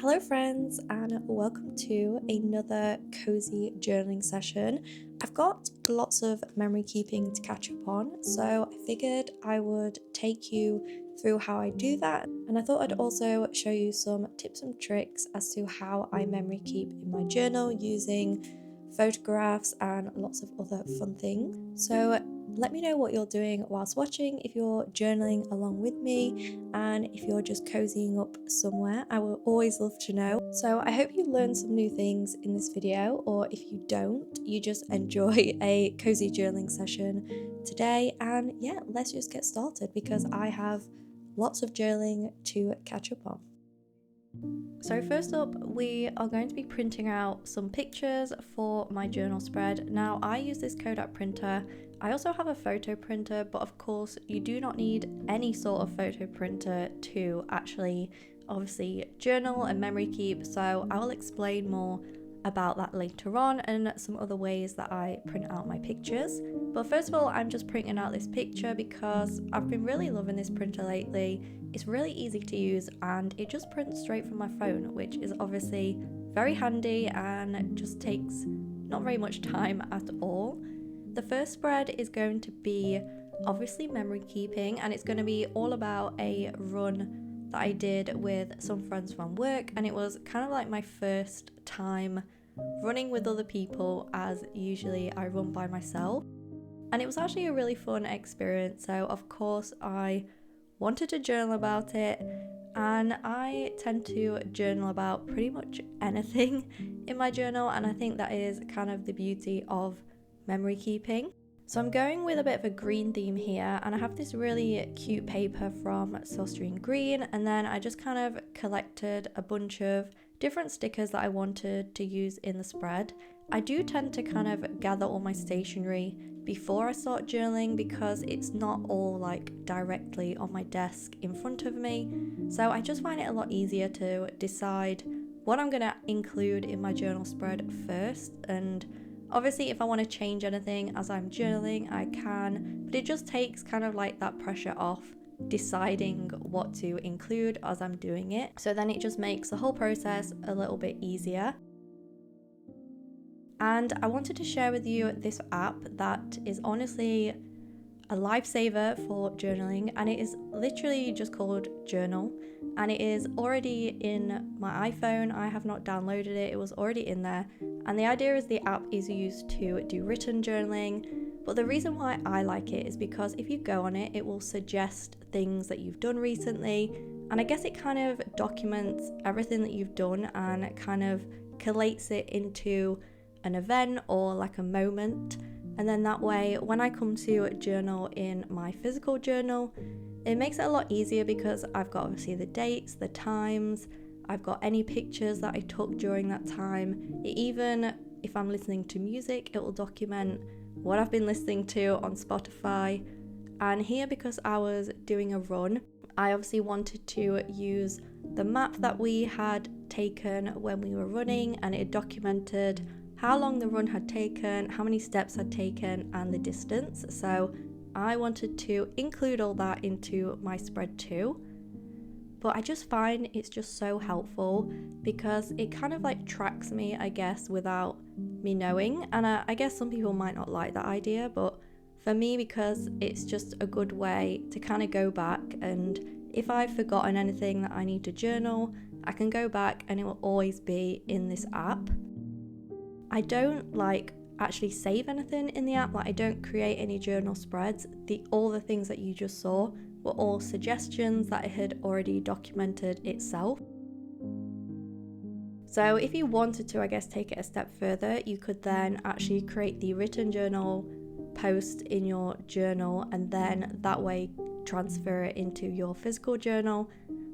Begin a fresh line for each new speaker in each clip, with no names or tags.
Hello friends, and welcome to another cozy journaling session. I've got lots of memory keeping to catch up on, so I figured I would take you through how I do that, and I thought I'd also show you some tips and tricks as to how I memory keep in my journal using photographs and lots of other fun things. So let me know what you're doing whilst watching, if you're journaling along with me, and if you're just cozying up somewhere. I will always love to know. So I hope you learned some new things in this video, or if you don't, you just enjoy a cozy journaling session today. And yeah, let's just get started because I have lots of journaling to catch up on. So first up, we are going to be printing out some pictures for my journal spread. Now I use this Kodak printer. I also have a photo printer, but of course you do not need any sort of photo printer to actually obviously journal and memory keep. So I will explain more about that later on and some other ways that I print out my pictures. But first of all, I'm just printing out this picture because I've been really loving this printer lately. It's really easy to use and it just prints straight from my phone, which is obviously very handy and just takes not very much time at all. The first spread is going to be obviously memory keeping, and it's going to be all about a run that I did with some friends from work, and it was kind of like my first time running with other people, as usually I run by myself. And it was actually a really fun experience, so of course I wanted to journal about it, and I tend to journal about pretty much anything in my journal, and I think that is kind of the beauty of memory keeping. So I'm going with a bit of a green theme here, and I have this really cute paper from Silstrine Green, and then I just kind of collected a bunch of different stickers that I wanted to use in the spread. I do tend to kind of gather all my stationery before I start journaling because it's not all like directly on my desk in front of me, so I just find it a lot easier to decide what I'm going to include in my journal spread first. And obviously if I want to change anything as I'm journaling, I can, but it just takes kind of like that pressure off deciding what to include as I'm doing it. So then it just makes the whole process a little bit easier. And I wanted to share with you this app that is honestly a lifesaver for journaling, and it is literally just called Journal, and it is already in my iPhone. I have not downloaded it, it was already in there, and the idea is the app is used to do written journaling. But the reason why I like it is because if you go on it, it will suggest things that you've done recently, and I guess it kind of documents everything that you've done and it kind of collates it into an event or like a moment. And then that way, when I come to journal in my physical journal, it makes it a lot easier because I've got obviously the dates, the times, I've got any pictures that I took during that time. Even if I'm listening to music, it will document what I've been listening to on Spotify. And here, because I was doing a run, I obviously wanted to use the map that we had taken when we were running, and it documented how long the run had taken, how many steps I'd taken, and the distance. So I wanted to include all that into my spread too. But I just find it's just so helpful because it kind of like tracks me, I guess, without me knowing. And I guess some people might not like that idea, but for me, because it's just a good way to kind of go back, and if I've forgotten anything that I need to journal, I can go back and it will always be in this app. I don't like actually save anything in the app, like I don't create any journal spreads. All the things that you just saw were all suggestions that it had already documented itself. So if you wanted to, I guess, take it a step further, you could then actually create the written journal post in your journal and then that way transfer it into your physical journal.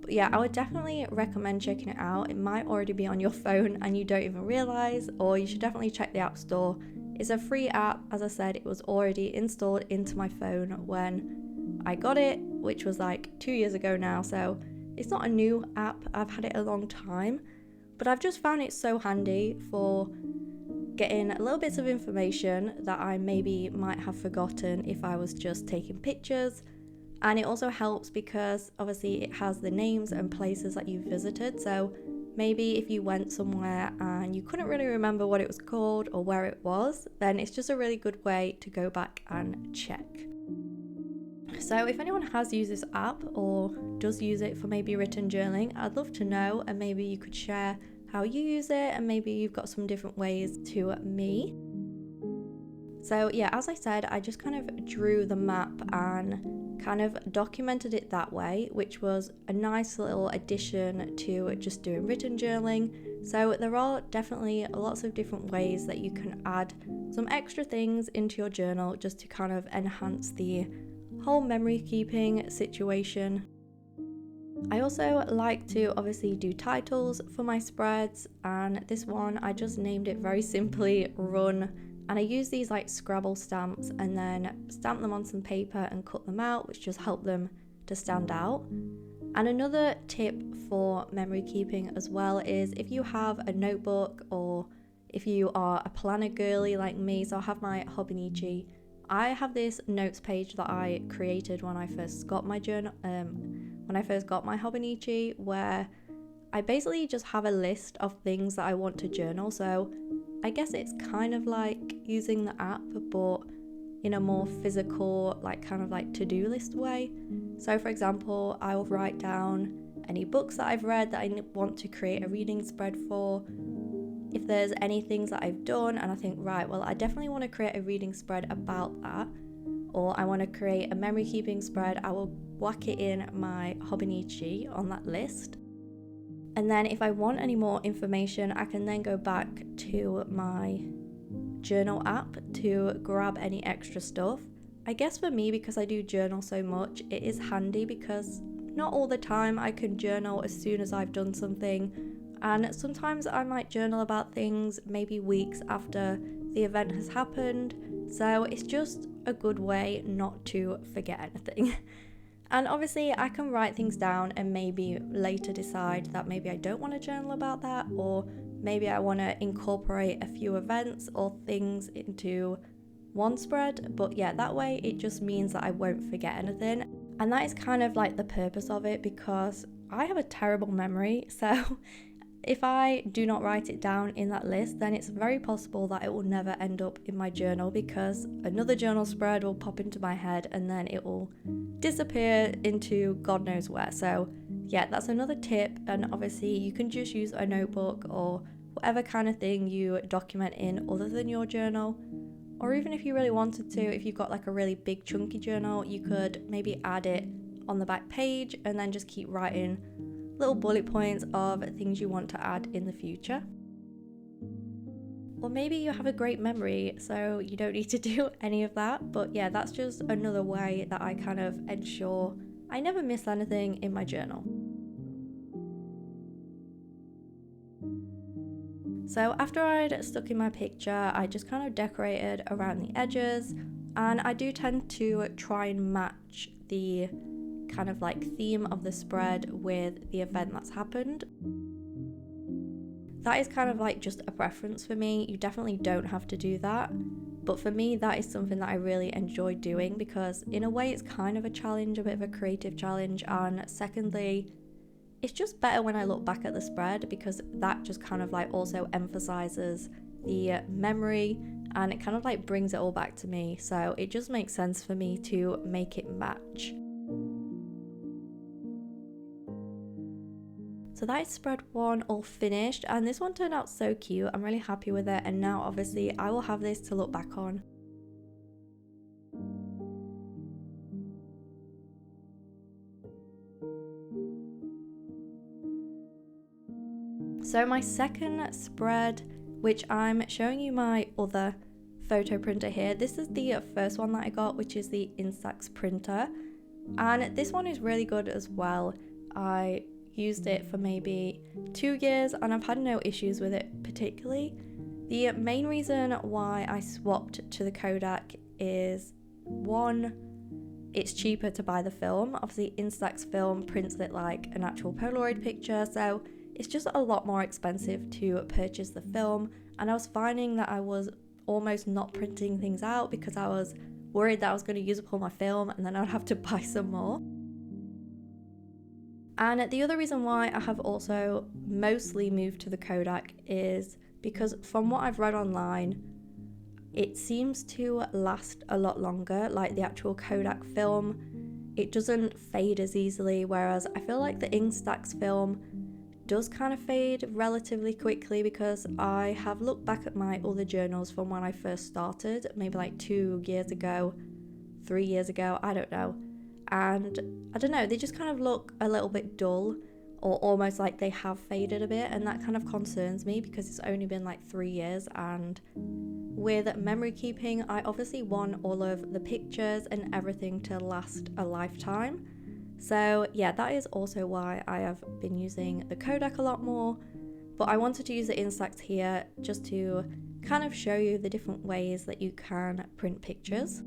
But yeah, I would definitely recommend checking it out. It might already be on your phone and you don't even realize, or you should definitely check the App Store. It's a free app. As I said, it was already installed into my phone when I got it, which was like 2 years ago now. So it's not a new app. I've had it a long time, but I've just found it so handy for getting little bits of information that I maybe might have forgotten if I was just taking pictures. And it also helps because obviously it has the names and places that you've visited. So maybe if you went somewhere and you couldn't really remember what it was called or where it was, then it's just a really good way to go back and check. So if anyone has used this app or does use it for maybe written journaling, I'd love to know, and maybe you could share how you use it, and maybe you've got some different ways to me. So yeah, as I said, I just kind of drew the map and kind of documented it that way, which was a nice little addition to just doing written journaling. So there are definitely lots of different ways that you can add some extra things into your journal just to kind of enhance the whole memory keeping situation. I also like to obviously do titles for my spreads, and this one I just named it very simply Run, and I use these like Scrabble stamps and then stamp them on some paper and cut them out, which just help them to stand out. And another tip for memory keeping as well is if you have a notebook, or if you are a planner girly like me, so I have my Hobonichi. I have this notes page that I created when I first got my journal, when I first got my Hobonichi, where I basically just have a list of things that I want to journal. So I guess it's kind of like using the app, but in a more physical, like kind of like to-do list way. So for example, I will write down any books that I've read that I want to create a reading spread for. If there's any things that I've done and I think, right, well, I definitely want to create a reading spread about that, or I want to create a memory keeping spread, I will whack it in my Hobonichi on that list. And then if I want any more information, I can then go back to my journal app to grab any extra stuff. I guess for me, because I do journal so much, it is handy because not all the time I can journal as soon as I've done something. And sometimes I might journal about things maybe weeks after the event has happened. So it's just a good way not to forget anything. And obviously I can write things down and maybe later decide that maybe I don't want to journal about that, or maybe I want to incorporate a few events or things into one spread. But yeah, that way it just means that I won't forget anything. And that is kind of like the purpose of it, because I have a terrible memory. So if I do not write it down in that list, then it's very possible that it will never end up in my journal, because another journal spread will pop into my head and then it will disappear into God knows where. So yeah, that's another tip. And obviously you can just use a notebook or whatever kind of thing you document in other than your journal. Or even if you really wanted to, if you've got like a really big chunky journal, you could maybe add it on the back page and then just keep writing little bullet points of things you want to add in the future. Or maybe you have a great memory, so you don't need to do any of that. But yeah, that's just another way that I kind of ensure I never miss anything in my journal. So after I'd stuck in my picture, I just kind of decorated around the edges, and I do tend to try and match the kind of like theme of the spread with the event that's happened. That is kind of like just a preference for me. You definitely don't have to do that, but for me that is something that I really enjoy doing, because in a way it's kind of a challenge, a bit of a creative challenge, and secondly it's just better when I look back at the spread, because that just kind of like also emphasizes the memory and it kind of like brings it all back to me. So it just makes sense for me to make it match. So that is spread one all finished, and this one turned out so cute. I'm really happy with it, and now obviously I will have this to look back on. So my second spread, which I'm showing you my other photo printer here, this is the first one that I got, which is the Instax printer, and this one is really good as well. I used it for maybe 2 years and I've had no issues with it particularly. The main reason why I swapped to the Kodak is, one, it's cheaper to buy the film. Obviously Instax film prints it like an actual Polaroid picture, so it's just a lot more expensive to purchase the film, and I was finding that I was almost not printing things out because I was worried that I was going to use up all my film and then I'd have to buy some more. And the other reason why I have also mostly moved to the Kodak is because from what I've read online, it seems to last a lot longer, like the actual Kodak film. It doesn't fade as easily, whereas I feel like the Instax film does kind of fade relatively quickly, because I have looked back at my other journals from when I first started, maybe like 2 years ago, 3 years ago, I don't know. And I don't know, they just kind of look a little bit dull, or almost like they have faded a bit, and that kind of concerns me because it's only been like 3 years. And with memory keeping, I obviously want all of the pictures and everything to last a lifetime. So yeah, that is also why I have been using the Kodak a lot more, but I wanted to use the Instax here just to kind of show you the different ways that you can print pictures.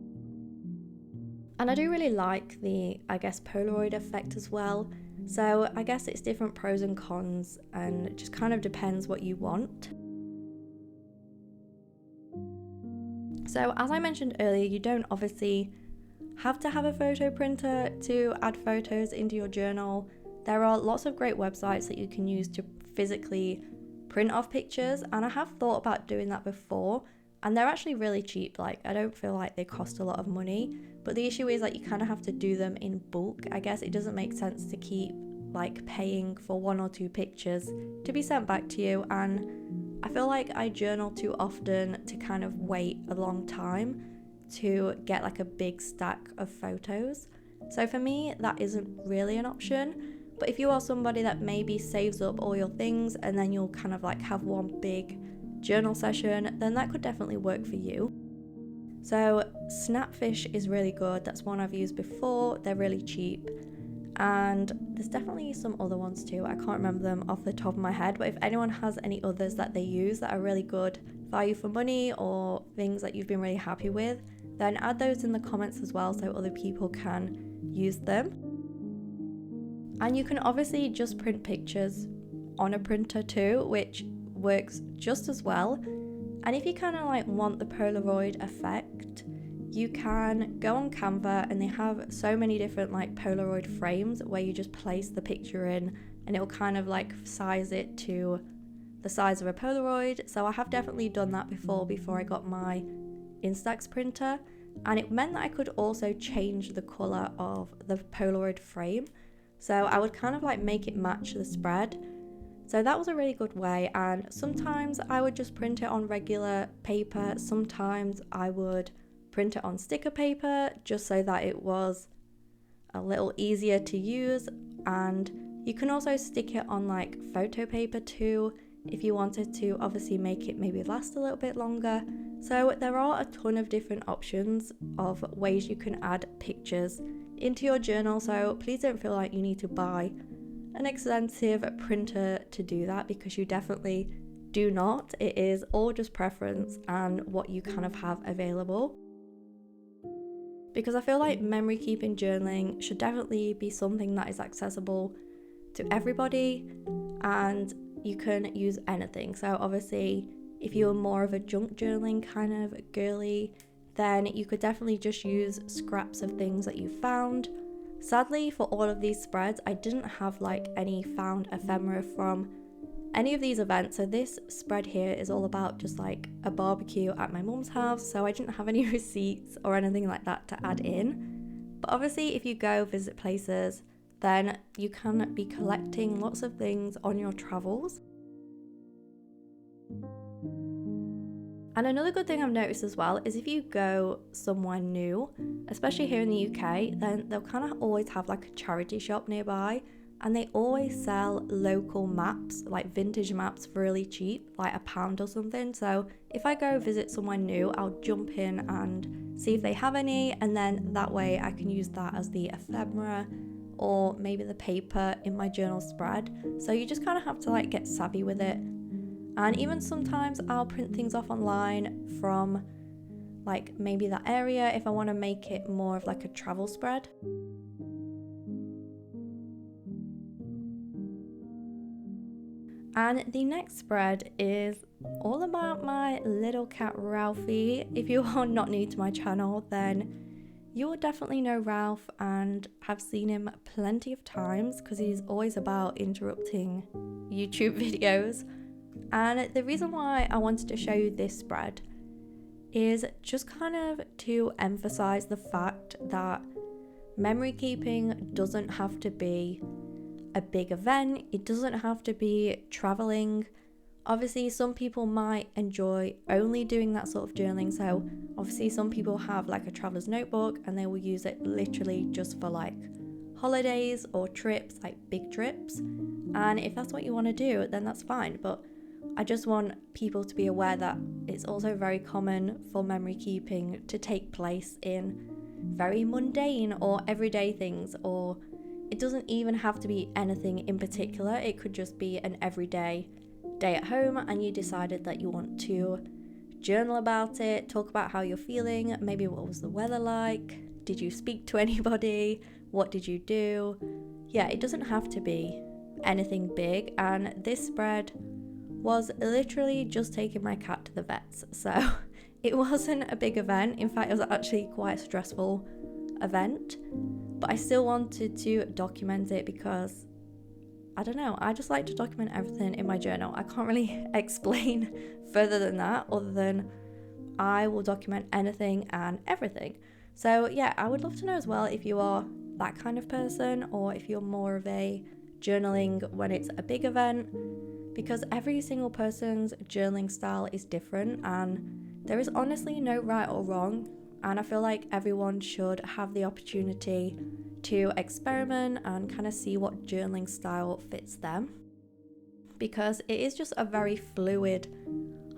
And I do really like the, I guess, Polaroid effect as well. So I guess it's different pros and cons, and it just kind of depends what you want. So as I mentioned earlier, you don't obviously have to have a photo printer to add photos into your journal. There are lots of great websites that you can use to physically print off pictures, and I have thought about doing that before, and they're actually really cheap. Like, I don't feel like they cost a lot of money, but the issue is that you kind of have to do them in bulk. I guess it doesn't make sense to keep like paying for 1 or 2 pictures to be sent back to you, and I feel like I journal too often to kind of wait a long time to get like a big stack of photos. So for me, that isn't really an option. But if you are somebody that maybe saves up all your things and then you'll kind of like have one big journal session, then that could definitely work for you. So Snapfish is really good. That's one I've used before. They're really cheap. And there's definitely some other ones too. I can't remember them off the top of my head, but if anyone has any others that they use that are really good value for money, or things that you've been really happy with, then add those in the comments as well so other people can use them. And you can obviously just print pictures on a printer too, which works just as well. And if you kind of like want the Polaroid effect, you can go on Canva, and they have so many different like Polaroid frames where you just place the picture in and it will kind of like size it to the size of a Polaroid. So I have definitely done that before I got my Instax printer, and it meant that I could also change the colour of the Polaroid frame. So I would kind of like make it match the spread. So that was a really good way, and sometimes I would just print it on regular paper, sometimes I would print it on sticker paper just so that it was a little easier to use. And you can also stick it on like photo paper too if you wanted to obviously make it maybe last a little bit longer. So there are a ton of different options of ways you can add pictures into your journal, so please don't feel like you need to buy an expensive printer to do that, because you definitely do not. It is all just preference and what you kind of have available. Because I feel like memory keeping journaling should definitely be something that is accessible to everybody, and you can use anything. So obviously, if you're more of a junk journaling kind of girly, then you could definitely just use scraps of things that you found. Sadly, for all of these spreads, I didn't have like any found ephemera from any of these events. So this spread here is all about just like a barbecue at my mum's house, so I didn't have any receipts or anything like that to add in. But obviously, if you go visit places, then you can be collecting lots of things on your travels. And another good thing I've noticed as well is if you go somewhere new, especially here in the UK, then they'll kind of always have like a charity shop nearby, and they always sell local maps, like vintage maps, for really cheap, like £1 or something. So if I go visit somewhere new, I'll jump in and see if they have any, and then that way I can use that as the ephemera or maybe the paper in my journal spread. So you just kind of have to like get savvy with it. And even sometimes I'll print things off online from like maybe that area if I want to make it more of like a travel spread. And the next spread is all about my little cat Ralphie. If you are not new to my channel, then You will definitely know Ralph and have seen him plenty of times because he's always about interrupting YouTube videos. And the reason why I wanted to show you this spread is just kind of to emphasize the fact that memory keeping doesn't have to be a big event, it doesn't have to be traveling. Obviously, some people might enjoy only doing that sort of journaling. So, obviously, some people have like a traveler's notebook and they will use it literally just for like holidays or trips, like big trips. And if that's what you want to do, then that's fine. But I just want people to be aware that it's also very common for memory keeping to take place in very mundane or everyday things, or it doesn't even have to be anything in particular. It could just be an everyday day at home and you decided that you want to journal about it, talk about how you're feeling, maybe what was the weather like, did you speak to anybody, what did you do. Yeah, it doesn't have to be anything big, and this spread was literally just taking my cat to the vets, so it wasn't a big event. In fact, it was actually quite a stressful event, but I still wanted to document it because I don't know, I just like to document everything in my journal. I can't really explain further than that, other than I will document anything and everything. So yeah, I would love to know as well if you are that kind of person or if you're more of a journaling when it's a big event, because every single person's journaling style is different and there is honestly no right or wrong. And I feel like everyone should have the opportunity to experiment and kind of see what journaling style fits them, because it is just a very fluid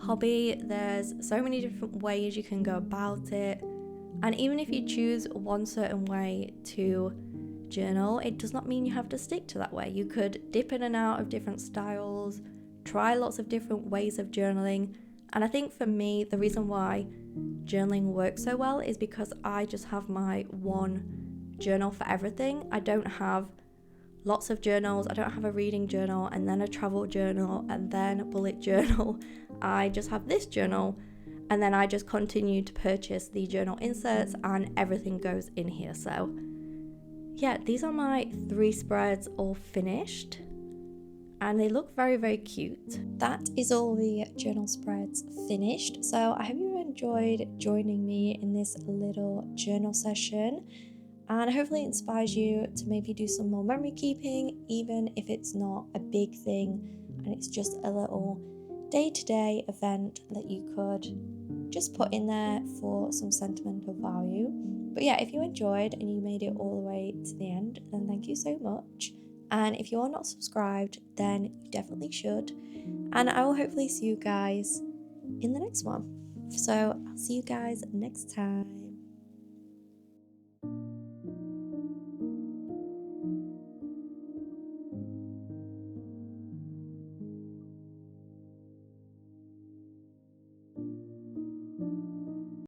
hobby. There's so many different ways you can go about it, and even if you choose one certain way to journal, it does not mean you have to stick to that way. You could dip in and out of different styles, try lots of different ways of journaling. And I think for me, the reason why journaling works so well is because I just have my one journal for everything. I don't have lots of journals. I don't have a reading journal and then a travel journal and then a bullet journal. I just have this journal, and then I just continue to purchase the journal inserts and everything goes in here. So yeah, these are my 3 spreads all finished and they look very, very cute. That is all the journal spreads finished. So I hope you enjoyed joining me in this little journal session, and hopefully it inspires you to maybe do some more memory keeping, even if it's not a big thing and it's just a little day-to-day event that you could just put in there for some sentimental value. But yeah, if you enjoyed and you made it all the way to the end, then thank you so much. And if you are not subscribed, then you definitely should. And I will hopefully see you guys in the next one. So I'll see you guys next time.